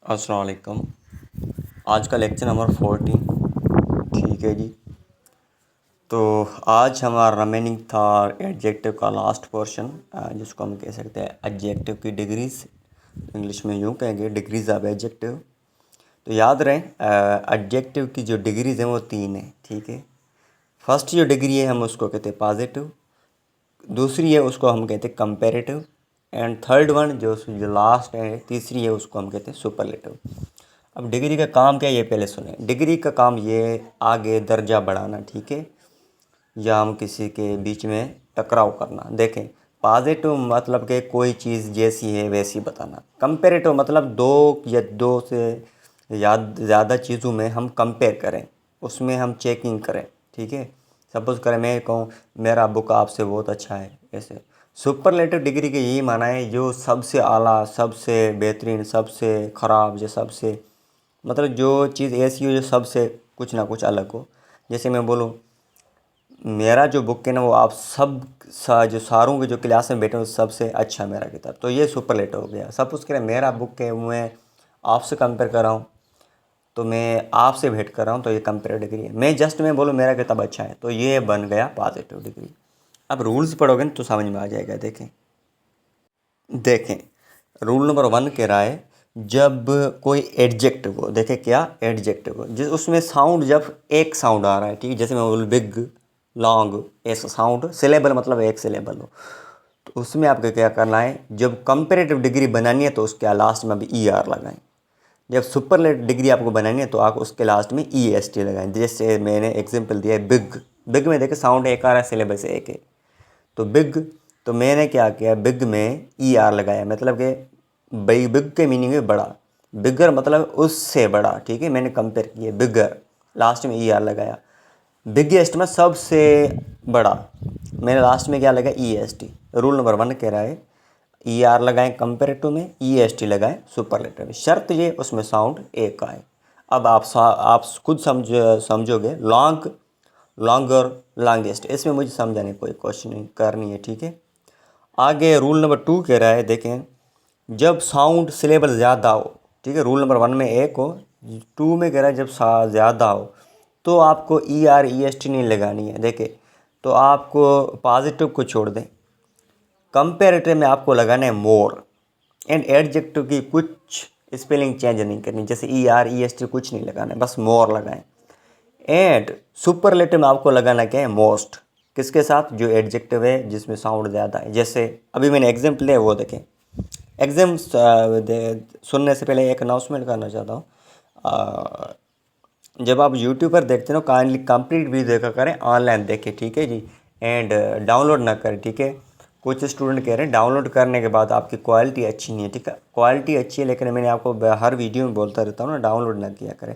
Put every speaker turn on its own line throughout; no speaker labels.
अस्सलाम वालेकुम। आज का लेक्चर नंबर 14। ठीक है जी। तो आज हमारा रिमेनिंग था एडजेक्टिव का लास्ट पोर्शन, जिसको हम कह सकते हैं एडजेक्टिव की डिग्रीज। इंग्लिश में यूँ कहेंगे डिग्रीज ऑफ एडजेक्टिव। तो याद रहे एडजेक्टिव की जो डिग्रीज हैं वो 3 हैं। ठीक है। फर्स्ट जो डिग्री है हम उसको कहते हैं पॉजिटिव, दूसरी है उसको हम कहते हैं कंपेरेटिव, एंड थर्ड वन जो लास्ट है तीसरी है उसको हम कहते हैं सुपरलेटिव। अब डिग्री का काम क्या है ये पहले सुने। डिग्री का काम ये आगे दर्जा बढ़ाना, ठीक है, या हम किसी के बीच में टकराव करना। देखें, पॉजिटिव मतलब कि कोई चीज़ जैसी है वैसी बताना। कंपेरेटिव मतलब दो या दो से ज़्यादा चीज़ों में हम कंपेयर करें, उसमें हम चेकिंग करें। ठीक है। सपोज़ करें मैं कहूँ मेरा बुक आपसे बहुत अच्छा है, ऐसे। सुपरलेटिव डिग्री के यही माना है जो सबसे आला, सबसे बेहतरीन, सबसे ख़राब, जो सबसे मतलब जो चीज़ ऐसी हो जो सबसे कुछ ना कुछ अलग हो। जैसे मैं बोलूँ मेरा जो बुक है ना वो आप जो सारों के जो क्लास में बैठे हो सबसे अच्छा मेरा किताब, तो ये सुपरलेटिव हो गया। सपोज़ करें मेरा बुक है मैं आपसे कंपेयर कर रहा हूँ, तो मैं आपसे भेंट कर रहा हूँ, तो ये कंपेरेटिव डिग्री है। मैं बोलूँ मेरा किताब अच्छा है, तो ये बन गया पॉजिटिव डिग्री। अब रूल्स पढ़ोगे ना तो समझ में आ जाएगा। देखें देखें रूल नंबर 1 कह रहा है जब कोई एडजेक्टिव हो, देखें क्या एडजेक्टिव हो जिस उसमें साउंड, जब एक साउंड आ रहा है, ठीक है, जैसे मैं बोलूँ बिग, लॉन्ग, ऐसा साउंड, सिलेबल मतलब एक सिलेबल हो, तो उसमें आपको क्या करना है, जब कंपेरेटिव डिग्री बनानी है तो उसके लास्ट में भी ई आर लगाएं। जब सुपरलेटिव डिग्री आपको बनानी है तो आप उसके लास्ट में ई एस टी लगाएं। जैसे मैंने एग्जांपल दिया है बिग, बिग में देखें साउंड एक आ रहा है, सिलेबल से एक है, तो बिग, तो मैंने क्या किया, बिग में ई आर लगाया, मतलब कि बिग के मीनिंग है बड़ा, बिगर मतलब उससे बड़ा। ठीक है, मैंने कंपेयर किया बिगर, लास्ट में ई आर लगाया। बिगेस्ट में सबसे बड़ा, मैंने लास्ट में क्या लगाया E S T. Rule number 1 कह रहा है ई आर लगाएं कंपेरेटिव में, ई एस टी लगाएं सुपरलेटिव में, शर्त ये उसमें साउंड एक आए। अब आप खुद समझोगे लॉन्ग, लॉन्गर, लॉन्गेस्ट, इसमें मुझे समझाने कोई क्वेश्चन नहीं करनी है। ठीक है। आगे रूल नंबर 2 कह रहा है, देखें जब साउंड सिलेबल ज़्यादा हो, ठीक है, रूल नंबर 1 में एक हो, 2 में कह रहा है जब ज़्यादा हो तो आपको E R E S T नहीं लगानी है। देखें, तो आपको पॉजिटिव को छोड़ दें, कंपेरेटिव में आपको लगाना है मोर, एंड एडजेक्टिव की कुछ स्पेलिंग चेंज नहीं करनी, जैसे E R E S T कुछ नहीं लगाना है, बस मोर लगाएं। एंड सुपरलेटिव में आपको लगाना क्या है, मोस्ट, किसके साथ, जो एडजेक्टिव है जिसमें साउंड ज़्यादा है। जैसे अभी मैंने एग्जाम्पल लिया वो देखें। एग्जाम सुनने से पहले एक अनाउंसमेंट करना चाहता हूँ। जब आप यूट्यूब पर देखते हो काइंडली कंप्लीट वीडियो देखा करें, ऑनलाइन देखें, ठीक है जी, एंड डाउनलोड ना करें। ठीक है, कुछ स्टूडेंट कह रहे हैं डाउनलोड करने के बाद आपकी क्वालिटी अच्छी नहीं है। ठीक है, क्वालिटी अच्छी है, लेकिन मैंने आपको हर वीडियो में बोलता रहता हूँ ना, डाउनलोड ना किया करें।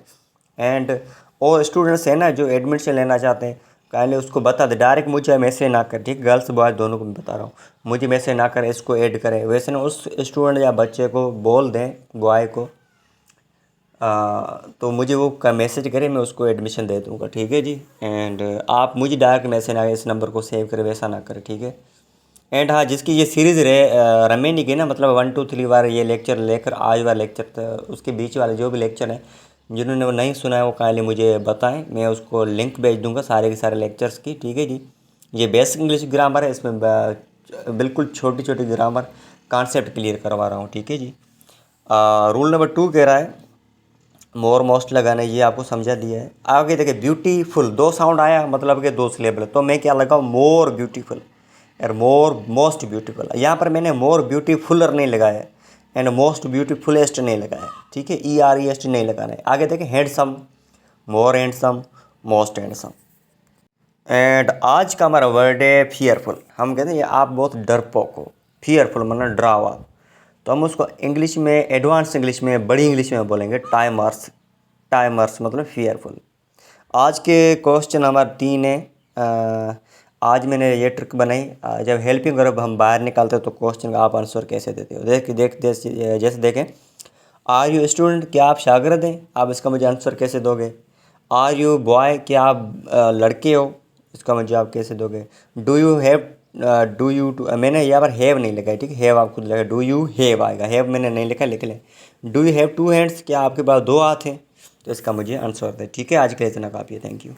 एंड और स्टूडेंट्स हैं ना जो एडमिशन लेना चाहते हैं, काइंडली उसको बता दे, डायरेक्ट मुझे मैसेज ना कर, ठीक, गर्ल्स बॉयज़ दोनों को मैं बता रहा हूँ, मुझे मैसेज ना करें, इसको ऐड करें। वैसे ना उस स्टूडेंट या बच्चे को बोल दें, बॉय को, तो मुझे वो मैसेज करे, मैं उसको एडमिशन दे दूँगा। ठीक है जी। एंड आप मुझे डायरेक्ट मैसेज ना, इस नंबर को सेव करें, वैसा ना करें। ठीक है। एंड हाँ, जिसकी ये सीरीज़ रमेनी की ना, मतलब 1 2 3 बार ये लेक्चर लेकर आज वाला लेक्चर उसके बीच वाले जो भी लेक्चर हैं, जिन्होंने वो नहीं सुना है वो काइंडली मुझे बताएं, मैं उसको लिंक भेज दूंगा सारे के सारे लेक्चर्स की। ठीक है जी। ये बेसिक इंग्लिश ग्रामर है, इसमें बिल्कुल छोटी छोटी ग्रामर कॉन्सेप्ट क्लियर करवा रहा हूँ। ठीक है जी। रूल नंबर 2 कह रहा है मोर मोस्ट लगाना, ये आपको समझा दिया है। आगे देखिए ब्यूटीफुल, दो साउंड आया मतलब कि दो सिलेबल, तो मैं क्या लगाऊँ, मोर ब्यूटीफुल और मोर मोस्ट ब्यूटीफुल। यहाँ पर मैंने मोर ब्यूटीफुलर नहीं लगाया एंड मोस्ट ब्यूटीफुलेस्ट नहीं लगाया। ठीक है, E R E S T नहीं लगाना है। आगे देखें handsome, more handsome, most handsome. And आज का हमारा वर्ड है फियरफुल। हम कहते हैं ये आप बहुत डरपोक हो, फियरफुल मतलब डरावा, तो हम उसको इंग्लिश में, एडवांस इंग्लिश में, बड़ी इंग्लिश में बोलेंगे टाइमर्स। टाइमर्स मतलब फियरफुल। आज के क्वेश्चन हमारे 3 है। आज मैंने ये ट्रिक बनाई, जब हेल्पिंग वर्ब हम बाहर निकालते हो तो क्वेश्चन का आप आंसर कैसे देते हो। जैसे देखें, आर यू स्टूडेंट, क्या आप शागिर्द हैं, आप इसका मुझे आंसर कैसे दोगे। आर यू बॉय, क्या आप लड़के हो, इसका मुझे आप कैसे दोगे। डू यू हैव, मैंने यहाँ पर हैव नहीं लिखा है, ठीक है, हैव आप खुद लिखा, डू यू हैव आएगा, हैव मैंने नहीं लिखा, लिख लें। Do you have two hands, क्या आपके पास दो हाथ हैं? तो इसका मुझे आंसर दें। ठीक है, आज के लिए इतना काफ़ी है। Thank you.